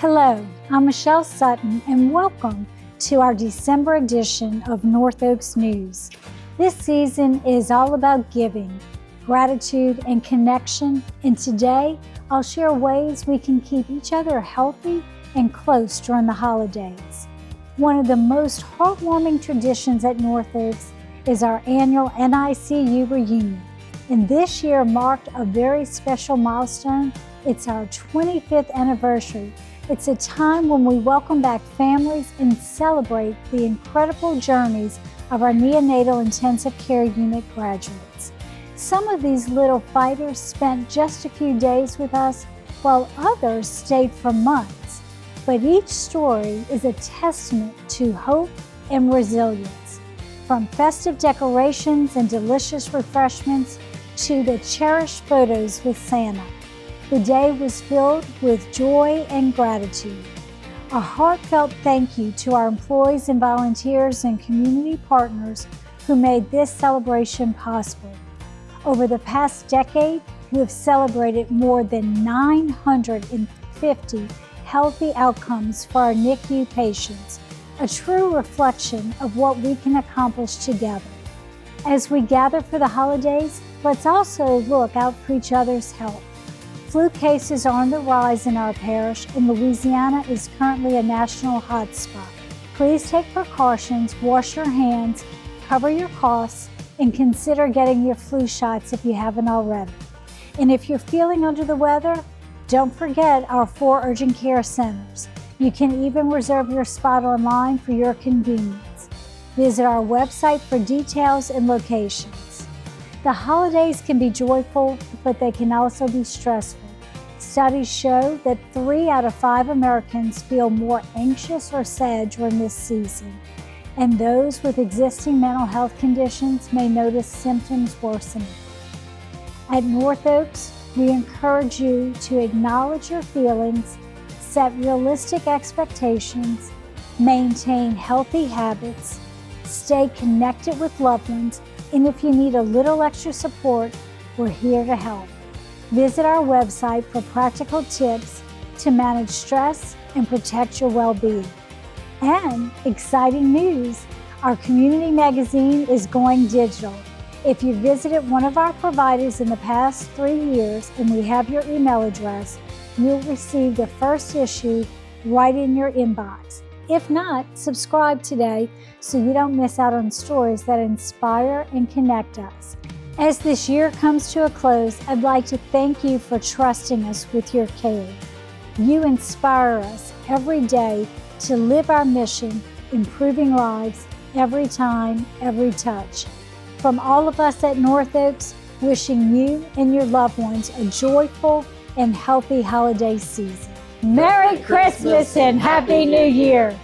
Hello, I'm Michelle Sutton, and welcome to our December edition of North Oaks News. This season is all about giving, gratitude, and connection, and today I'll share ways we can keep each other healthy and close during the holidays. One of the most heartwarming traditions at North Oaks is our annual NICU reunion, and this year marked a very special milestone. It's our 25th anniversary. It's a time when we welcome back families and celebrate the incredible journeys of our neonatal intensive care unit graduates. Some of these little fighters spent just a few days with us, while others stayed for months. But each story is a testament to hope and resilience. From festive decorations and delicious refreshments to the cherished photos with Santa, the day was filled with joy and gratitude. A heartfelt thank you to our employees and volunteers and community partners who made this celebration possible. Over the past decade, we have celebrated more than 950 healthy outcomes for our NICU patients, a true reflection of what we can accomplish together. As we gather for the holidays, let's also look out for each other's health. Flu cases are on the rise in our parish, and Louisiana is currently a national hotspot. Please take precautions, wash your hands, cover your coughs, and consider getting your flu shots if you haven't already. And if you're feeling under the weather, don't forget our 4 urgent care centers. You can even reserve your spot online for your convenience. Visit our website for details and locations. The holidays can be joyful, but they can also be stressful. Studies show that 3 out of 5 Americans feel more anxious or sad during this season, and those with existing mental health conditions may notice symptoms worsening. At North Oaks, we encourage you to acknowledge your feelings, set realistic expectations, maintain healthy habits, stay connected with loved ones, and if you need a little extra support, we're here to help. Visit our website for practical tips to manage stress and protect your well-being. And exciting news, our community magazine is going digital. If you visited one of our providers in the past 3 years and we have your email address, you'll receive the first issue right in your inbox. If not, subscribe today so you don't miss out on stories that inspire and connect us. As this year comes to a close, I'd like to thank you for trusting us with your care. You inspire us every day to live our mission, improving lives every time, every touch. From all of us at North Oaks, wishing you and your loved ones a joyful and healthy holiday season. Merry Christmas and Happy New Year!